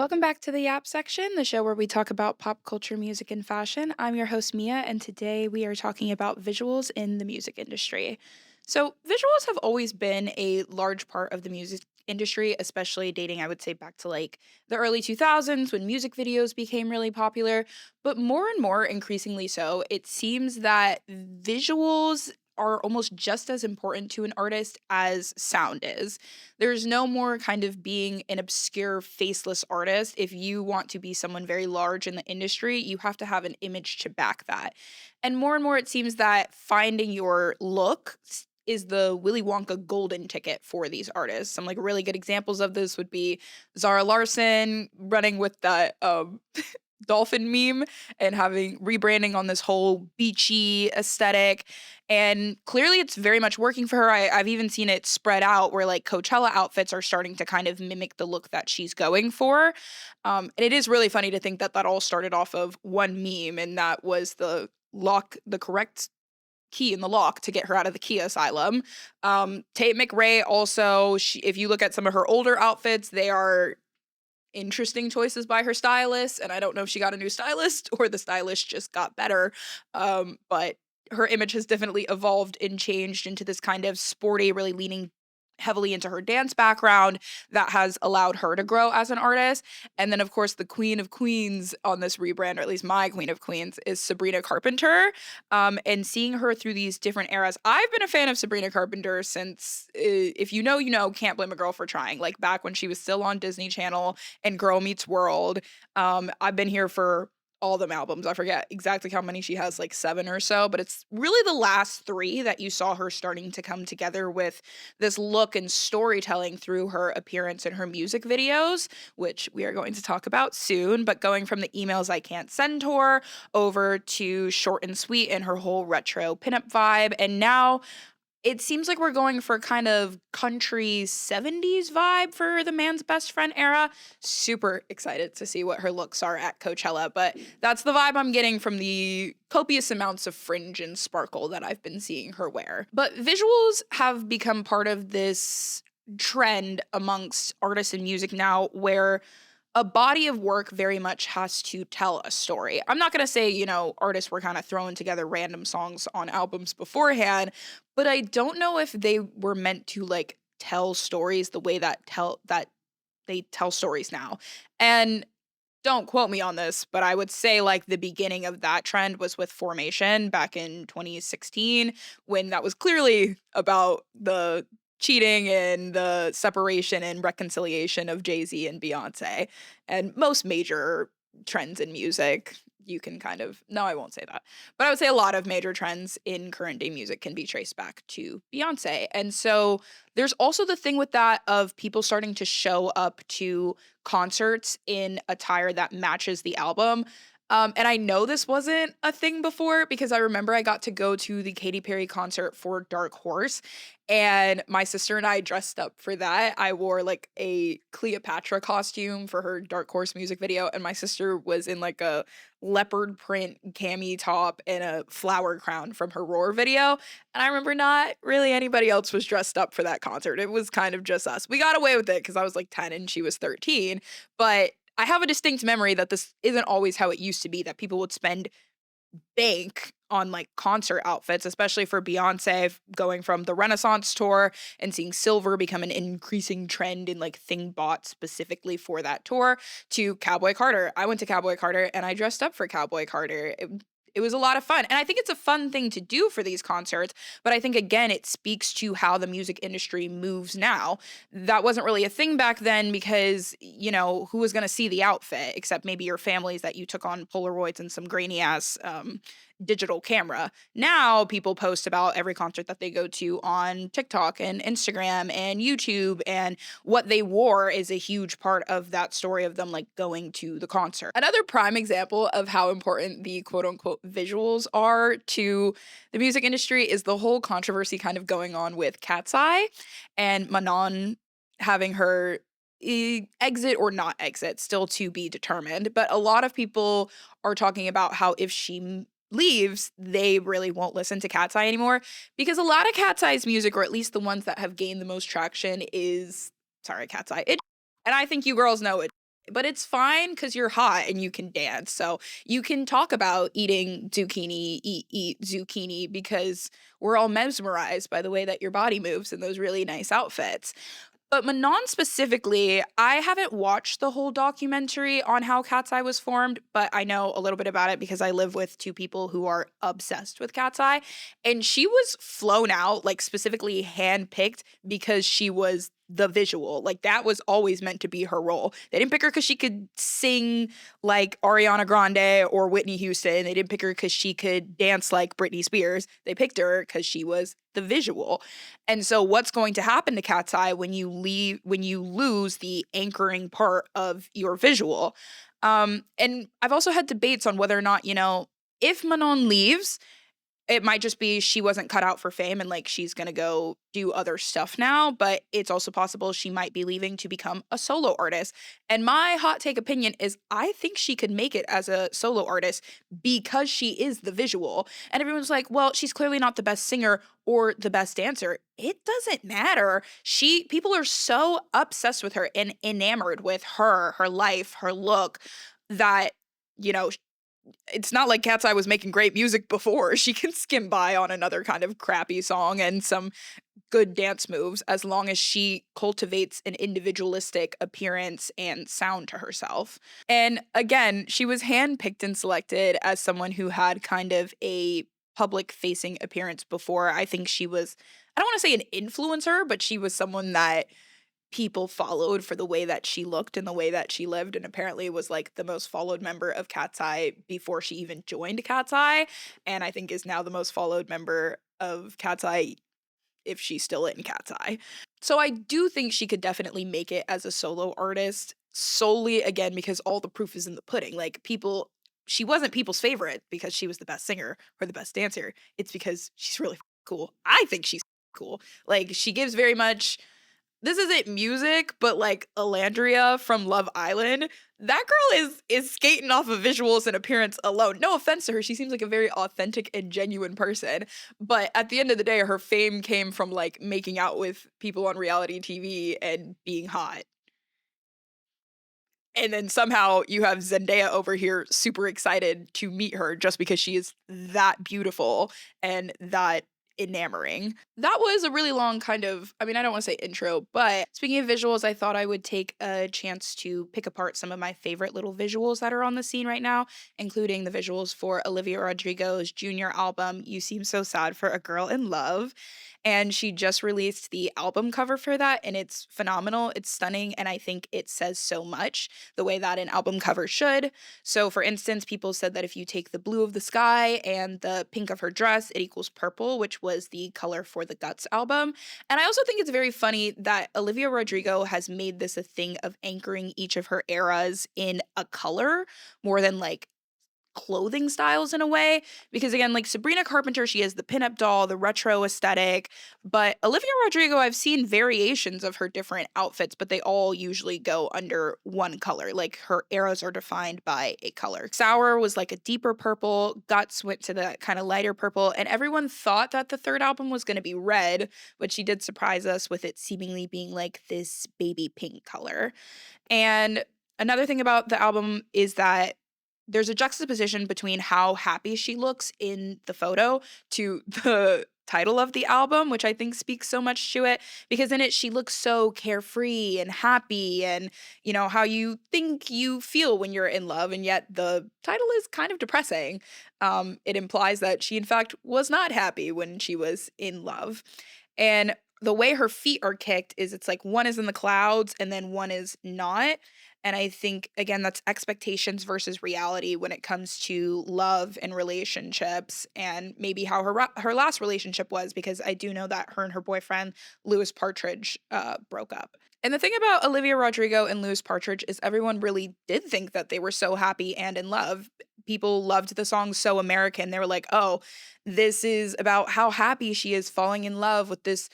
Welcome back to the Yap section, the show where we talk about pop culture, music, and fashion. I'm your host, Mia, and today we are talking about visuals in the music industry. So, visuals have always been a large part of the music industry, especially dating, I would say, back to like the early 2000s when music videos became really popular. But more and more, increasingly so, it seems that visuals are almost just as important to an artist as sound is. There's no more kind of being an obscure faceless artist. If you want to be someone very large in the industry, you have to have an image to back that. And more it seems that finding your look is the Willy Wonka golden ticket for these artists. Some like really good examples of this would be Zara Larson running with that dolphin meme and having rebranding on this whole beachy aesthetic. And clearly it's very much working for her. I've even seen it spread out where like Coachella outfits are starting to kind of mimic the look that she's going for. And it is really funny to think that that all started off of one meme, and that was the correct key in the lock to get her out of the key asylum. Tate McRae also, if you look at some of her older outfits, they are interesting choices by her stylist, and I don't know if she got a new stylist or the stylist just got better. But her image has definitely evolved and changed into this kind of sporty, really leaning heavily into her dance background that has allowed her to grow as an artist. And then, of course, the queen of queens on this rebrand, or at least my queen of queens, is Sabrina Carpenter. And seeing her through these different eras, I've been a fan of Sabrina Carpenter since, if you know, you know, can't blame a girl for trying. Like back when she was still on Disney Channel and Girl Meets World. I've been here for all them albums. I forget exactly how many she has, like 7 or so, but it's really the last 3 that you saw her starting to come together with this look and storytelling through her appearance in her music videos, which we are going to talk about soon. But going from the Emails I Can't Send tour over to Short and Sweet and her whole retro pinup vibe, and now it seems like we're going for kind of country 70s vibe for the man's best friend era. Super excited to see what her looks are at Coachella, but that's the vibe I'm getting from the copious amounts of fringe and sparkle that I've been seeing her wear. But visuals have become part of this trend amongst artists in music now where a body of work very much has to tell a story. I'm not going to say, artists were kind of throwing together random songs on albums beforehand, but I don't know if they were meant to like tell stories the way that they tell stories now. And don't quote me on this, but I would say like the beginning of that trend was with Formation back in 2016, when that was clearly about the cheating and the separation and reconciliation of Jay-Z and Beyonce. And most major trends in music, you can kind of, no, I won't say that. But I would say a lot of major trends in current day music can be traced back to Beyonce. And so there's also the thing with that of people starting to show up to concerts in attire that matches the album. And I know this wasn't a thing before because I remember I got to go to the Katy Perry concert for Dark Horse, and my sister and I dressed up for that. I wore like a Cleopatra costume for her Dark Horse music video, and my sister was in like a leopard print cami top and a flower crown from her Roar video. And I remember not really anybody else was dressed up for that concert. It was kind of just us. We got away with it because I was like 10 and she was 13, but I have a distinct memory that this isn't always how it used to be, that people would spend bank on like concert outfits, especially for Beyonce going from the Renaissance tour and seeing silver become an increasing trend in like thing bought specifically for that tour to Cowboy Carter. I went to Cowboy Carter and I dressed up for Cowboy Carter. It was a lot of fun. And I think it's a fun thing to do for these concerts. But I think, again, it speaks to how the music industry moves now. That wasn't really a thing back then because, who was going to see the outfit except maybe your families that you took on Polaroids and some grainy ass digital camera. Now people post about every concert that they go to on TikTok and Instagram and YouTube, and what they wore is a huge part of that story of them like going to the concert. Another prime example of how important the quote unquote visuals are to the music industry is the whole controversy kind of going on with Cat's Eye and Manon having her exit or not exit, still to be determined. But a lot of people are talking about how if she leaves, they really won't listen to Cat's Eye anymore, because a lot of Cat's Eye's music, or at least the ones that have gained the most traction, is sorry, Cat's Eye. And I think you girls know it. but it's fine because you're hot and you can dance. So you can talk about eating zucchini, eat zucchini because we're all mesmerized by the way that your body moves in those really nice outfits. But Manon specifically, I haven't watched the whole documentary on how Cat's Eye was formed, but I know a little bit about it because I live with two people who are obsessed with Cat's Eye. And she was flown out, like specifically handpicked because she was the visual. Like that was always meant to be her role. They didn't pick her because she could sing like Ariana Grande or Whitney Houston. They didn't pick her because she could dance like Britney Spears. They picked her because she was the visual. And so what's going to happen to Cat's Eye when you lose the anchoring part of your visual? And I've also had debates on whether or not, if Manon leaves, it might just be she wasn't cut out for fame and like she's gonna go do other stuff now, but it's also possible she might be leaving to become a solo artist. And my hot take opinion is I think she could make it as a solo artist because she is the visual. And everyone's like, well, she's clearly not the best singer or the best dancer. It doesn't matter. People are so obsessed with her and enamored with her life, her look, that you know it's not like Cat's Eye was making great music before. She can skim by on another kind of crappy song and some good dance moves as long as she cultivates an individualistic appearance and sound to herself. And again, she was handpicked and selected as someone who had kind of a public facing appearance before. I think she was, I don't want to say an influencer, but she was someone that people followed for the way that she looked and the way that she lived, and apparently was like the most followed member of Cat's Eye before she even joined Cat's Eye, and I think is now the most followed member of Cat's Eye if she's still in Cat's Eye. So I do think she could definitely make it as a solo artist, solely again because all the proof is in the pudding. Like she wasn't people's favorite because she was the best singer or the best dancer. It's because she's really cool. I think she's cool. Like she gives very much, this isn't music, but like Alandria from Love Island, that girl is skating off of visuals and appearance alone. No offense to her, she seems like a very authentic and genuine person. But at the end of the day, her fame came from like making out with people on reality TV and being hot. And then somehow you have Zendaya over here super excited to meet her just because she is that beautiful and that enamoring. That was a really long kind of, I mean, I don't want to say intro, but speaking of visuals, I thought I would take a chance to pick apart some of my favorite little visuals that are on the scene right now, including the visuals for Olivia Rodrigo's junior album, You Seem So Sad for a Girl in Love. And she just released the album cover for that, and it's phenomenal. It's stunning, and I think it says so much the way that an album cover should. So, for instance, people said that if you take the blue of the sky and the pink of her dress, it equals purple, which was the color for the Guts album. And I also think it's very funny that Olivia Rodrigo has made this a thing of anchoring each of her eras in a color more than like clothing styles in a way, because again, like Sabrina Carpenter, she has the pinup doll, the retro aesthetic, but Olivia Rodrigo, I've seen variations of her different outfits, but they all usually go under one color. Like her eras are defined by a color. Sour was like a deeper purple, Guts went to the kind of lighter purple, and everyone thought that the third album was going to be red, but she did surprise us with it seemingly being like this baby pink color. And another thing about the album is that there's a juxtaposition between how happy she looks in the photo to the title of the album, which I think speaks so much to it, because in it she looks so carefree and happy and, how you think you feel when you're in love, and yet the title is kind of depressing. It implies that she in fact was not happy when she was in love. And the way her feet are kicked is it's like one is in the clouds and then one is not. And I think, again, that's expectations versus reality when it comes to love and relationships, and maybe how her last relationship was, because I do know that her and her boyfriend, Louis Partridge, broke up. And the thing about Olivia Rodrigo and Louis Partridge is everyone really did think that they were so happy and in love. People loved the song So American. They were like, oh, this is about how happy she is falling in love with this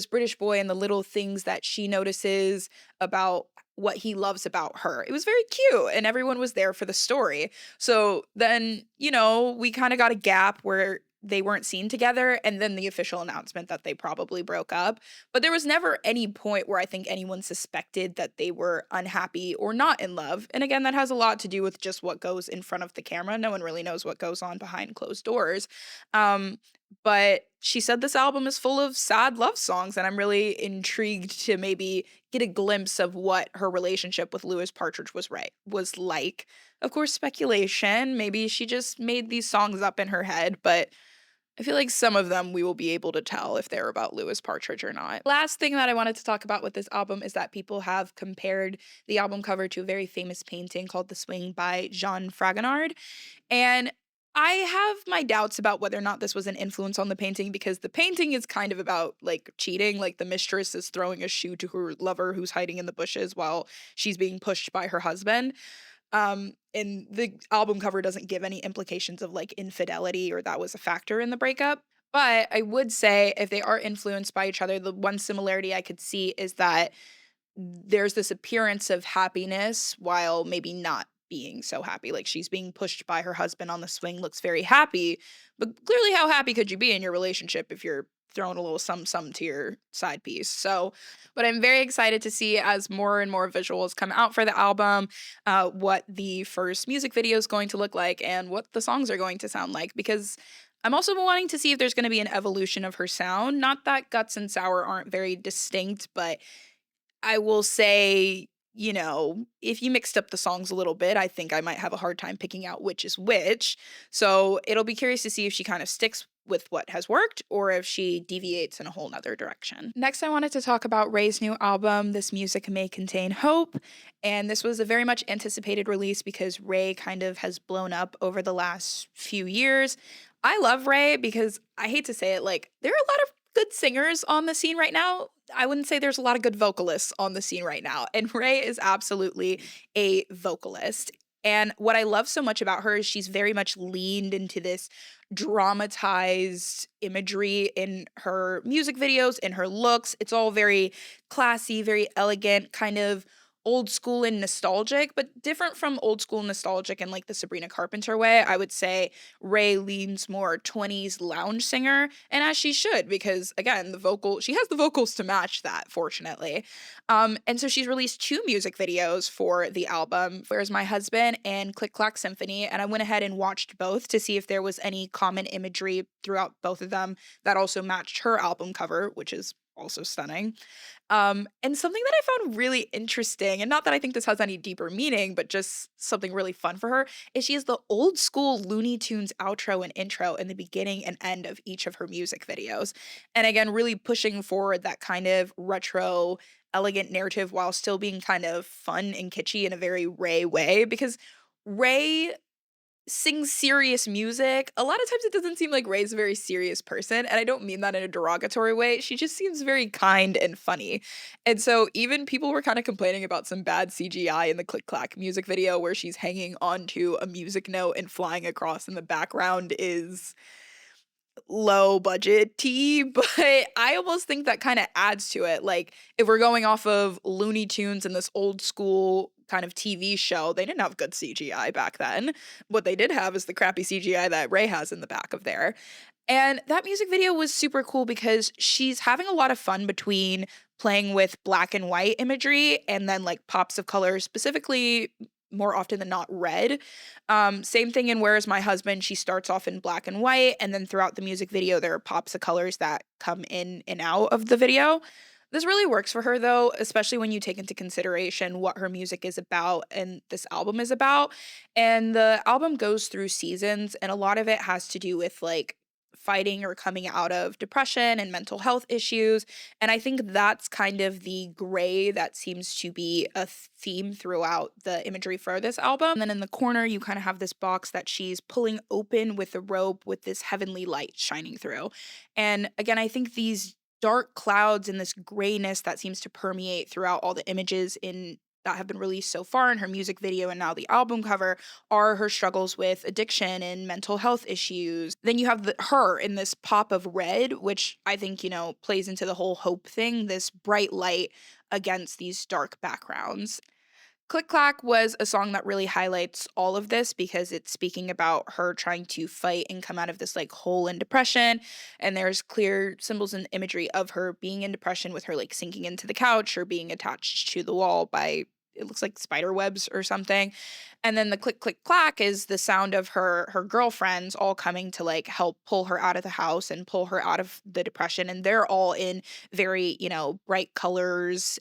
British boy and the little things that she notices about what he loves about her. It was very cute and everyone was there for the story. So then, we kind of got a gap where they weren't seen together, and then the official announcement that they probably broke up. But there was never any point where I think anyone suspected that they were unhappy or not in love. And again, that has a lot to do with just what goes in front of the camera. No one really knows what goes on behind closed doors. Um, but she said this album is full of sad love songs, and I'm really intrigued to maybe get a glimpse of what her relationship with Louis Partridge was like. Of course, speculation. Maybe she just made these songs up in her head, but I feel like some of them we will be able to tell if they're about Louis Partridge or not. Last thing that I wanted to talk about with this album is that people have compared the album cover to a very famous painting called The Swing by Jean Fragonard. And I have my doubts about whether or not this was an influence on the painting, because the painting is kind of about like cheating. Like the mistress is throwing a shoe to her lover who's hiding in the bushes while she's being pushed by her husband. And the album cover doesn't give any implications of like infidelity or that was a factor in the breakup. But I would say if they are influenced by each other, the one similarity I could see is that there's this appearance of happiness while maybe not being so happy. Like she's being pushed by her husband on the swing, looks very happy, but clearly, how happy could you be in your relationship if you're throwing a little some to your side piece? So, but I'm very excited to see as more and more visuals come out for the album, what the first music video is going to look like and what the songs are going to sound like, because I'm also wanting to see if there's going to be an evolution of her sound. Not that Guts and Sour aren't very distinct, but I will say, if you mixed up the songs a little bit, I think I might have a hard time picking out which is which. So it'll be curious to see if she kind of sticks with what has worked or if she deviates in a whole nother direction. Next, I wanted to talk about Raye's new album, This Music May Contain Hope. And this was a very much anticipated release because Raye kind of has blown up over the last few years. I love Raye because I hate to say it, like, there are a lot of good singers on the scene right now. I wouldn't say there's a lot of good vocalists on the scene right now. And Raye is absolutely a vocalist. And what I love so much about her is she's very much leaned into this dramatized imagery in her music videos, in her looks. It's all very classy, very elegant, kind of old school and nostalgic, but different from old school nostalgic in like the Sabrina Carpenter way. I would say Raye leans more 20s lounge singer, and as she should, because again, she has the vocals to match that, fortunately. And so she's released two music videos for the album, Where's My Husband and Click Clack Symphony, and I went ahead and watched both to see if there was any common imagery throughout both of them that also matched her album cover, which is also stunning. And something that I found really interesting, and not that I think this has any deeper meaning, but just something really fun for her, is she has the old school Looney Tunes outro and intro in the beginning and end of each of her music videos. And again, really pushing forward that kind of retro, elegant narrative while still being kind of fun and kitschy in a very Raye way, because Raye sings serious music. A lot of times it doesn't seem like Raye's a very serious person, and I don't mean that in a derogatory way. She just seems very kind and funny. And so even people were kind of complaining about some bad CGI in the Click Clack music video where she's hanging onto a music note and flying across in the background is low budget tea, but I almost think that kind of adds to it. Like, if we're going off of Looney Tunes and this old school kind of TV show, they didn't have good CGI back then. What they did have is the crappy CGI that Raye has in the back of there. And that music video was super cool because she's having a lot of fun between playing with black and white imagery and then like pops of color, specifically more often than not red. Same thing in Where's My Husband? She starts off in black and white, and then throughout the music video, there are pops of colors that come in and out of the video. This really works for her though, especially when you take into consideration what her music is about and this album is about. And the album goes through seasons, and a lot of it has to do with like fighting or coming out of depression and mental health issues. And I think that's kind of the gray that seems to be a theme throughout the imagery for this album. And then in the corner, you kind of have this box that she's pulling open with a rope with this heavenly light shining through. And again, I think these dark clouds and this grayness that seems to permeate throughout all the images in that have been released so far in her music video and now the album cover are her struggles with addiction and mental health issues. Then you have her in this pop of red, which I think, plays into the whole hope thing, this bright light against these dark backgrounds. Click Clack was a song that really highlights all of this because it's speaking about her trying to fight and come out of this like hole in depression. And there's clear symbols and imagery of her being in depression with her like sinking into the couch or being attached to the wall by it looks like spider webs or something. And then the click click clack is the sound of her girlfriends all coming to like help pull her out of the house and pull her out of the depression. And they're all in very, bright colors.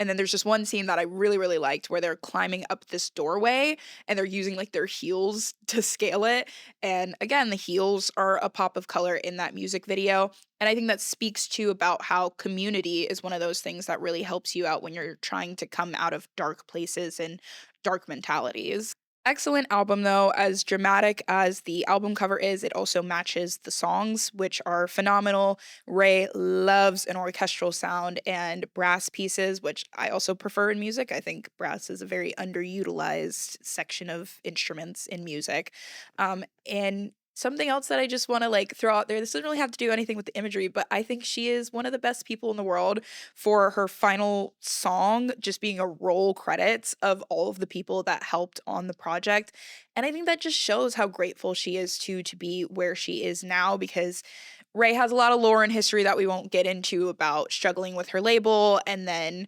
And then there's just one scene that I really, really liked where they're climbing up this doorway and they're using like their heels to scale it. And again, the heels are a pop of color in that music video. And I think that speaks to about how community is one of those things that really helps you out when you're trying to come out of dark places and dark mentalities. Excellent album though, as dramatic as the album cover is, it also matches the songs, which are phenomenal. Raye loves an orchestral sound and brass pieces, which I also prefer in music. I think brass is a very underutilized section of instruments in music. And something else that I just want to like throw out there, this doesn't really have to do anything with the imagery, but I think she is one of the best people in the world for her final song just being a roll credits of all of the people that helped on the project. And I think that just shows how grateful she is to be where she is now because Raye has a lot of lore and history that we won't get into about struggling with her label and then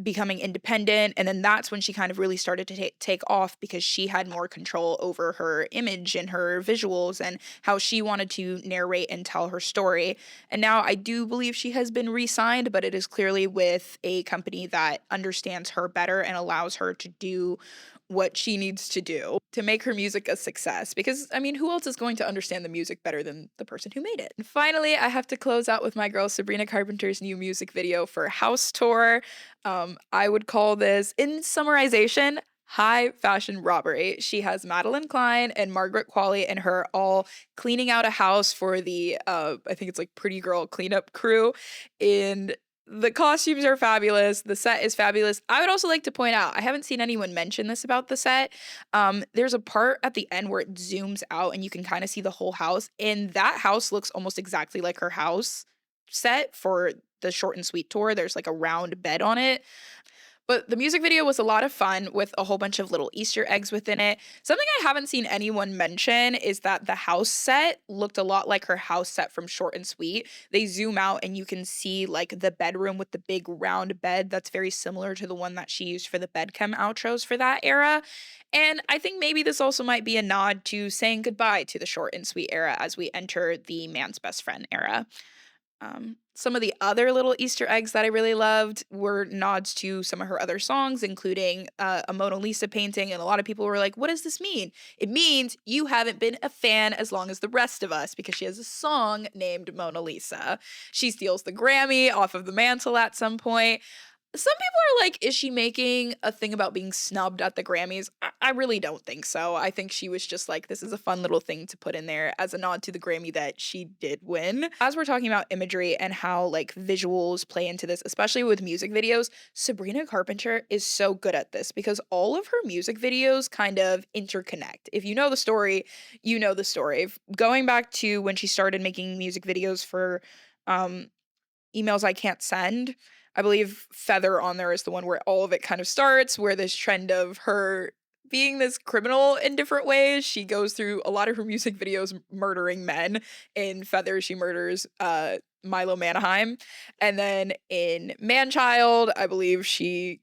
becoming independent. And then that's when she kind of really started to take off because she had more control over her image and her visuals and how she wanted to narrate and tell her story. And now I do believe she has been re signed, but it is clearly with a company that understands her better and allows her to do what she needs to do to make her music a success. Because, I mean, who else is going to understand the music better than the person who made it? And finally, I have to close out with my girl Sabrina Carpenter's new music video for House Tour. I would call this, in summarization, high fashion robbery. She has Madeline Klein and Margaret Qualley and her all cleaning out a house for the, I think it's like Pretty Girl cleanup crew. And the costumes are fabulous. The set is fabulous. I would also like to point out, I haven't seen anyone mention this about the set. There's a part at the end where it zooms out and you can kind of see the whole house. And that house looks almost exactly like her house set for the short and sweet tour. There's like a round bed on it. But the music video was a lot of fun with a whole bunch of little Easter eggs within it. Something I haven't seen anyone mention is that the house set looked a lot like her house set from Short and Sweet. They zoom out and you can see like the bedroom with the big round bed that's very similar to the one that she used for the bedchem outros for that era. And I think maybe this also might be a nod to saying goodbye to the Short and Sweet era as we enter the man's best friend era. Some of the other little Easter eggs that I really loved were nods to some of her other songs, including a Mona Lisa painting. And a lot of people were like, what does this mean? It means you haven't been a fan as long as the rest of us because she has a song named Mona Lisa. She steals the Grammy off of the mantle at some point. Some people are like, is she making a thing about being snubbed at the Grammys? I really don't think so. I think she was just like, this is a fun little thing to put in there as a nod to the Grammy that she did win. As we're talking about imagery and how like visuals play into this, especially with music videos, Sabrina Carpenter is so good at this because all of her music videos kind of interconnect. If you know the story, you know the story. Going back to when she started making music videos for Emails I Can't Send, I believe Feather on there is the one where all of it kind of starts, where this trend of her being this criminal in different ways. She goes through a lot of her music videos murdering men. In Feather, she murders Milo Manheim. And then in Manchild, I believe she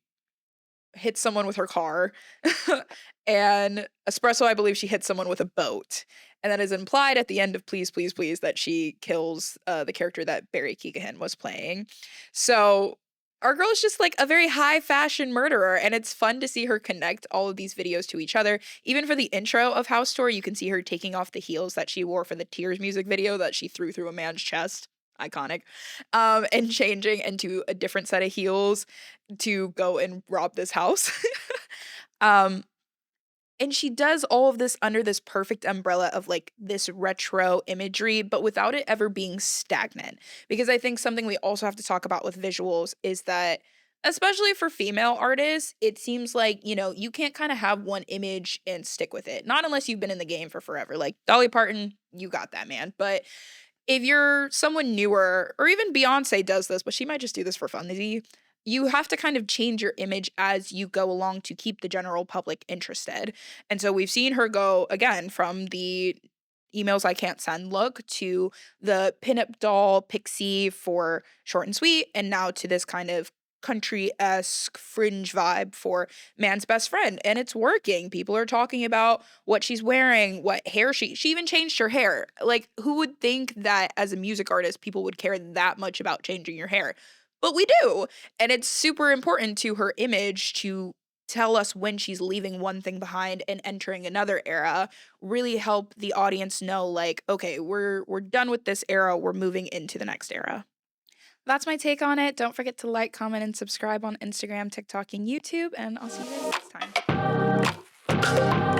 hits someone with her car. And Espresso, I believe she hits someone with a boat. And that is implied at the end of Please, Please, Please that she kills the character that Barry Keoghan was playing. So our girl is just like a very high fashion murderer, and it's fun to see her connect all of these videos to each other. Even for the intro of House Tour, you can see her taking off the heels that she wore for the Tears music video that she threw through a man's chest. Iconic. And changing into a different set of heels to go and rob this house. And she does all of this under this perfect umbrella of like this retro imagery, but without it ever being stagnant. Because I think something we also have to talk about with visuals is that, especially for female artists, it seems like, you can't kind of have one image and stick with it. Not unless you've been in the game for forever. Like Dolly Parton, you got that, man. But if you're someone newer, or even Beyonce does this, but she might just do this for funsies. you have to kind of change your image as you go along to keep the general public interested. And so we've seen her go again from the emails I can't send look to the pinup doll pixie for short and sweet, and now to this kind of country esque fringe vibe for man's best friend. And it's working. People are talking about what she's wearing, what hair she even changed her hair. Like, who would think that as a music artist, people would care that much about changing your hair? But we do. And it's super important to her image to tell us when she's leaving one thing behind and entering another era, really help the audience know like, okay, we're done with this era, we're moving into the next era. That's my take on it. Don't forget to like, comment, and subscribe on Instagram, TikTok, and YouTube, and I'll see you guys next time.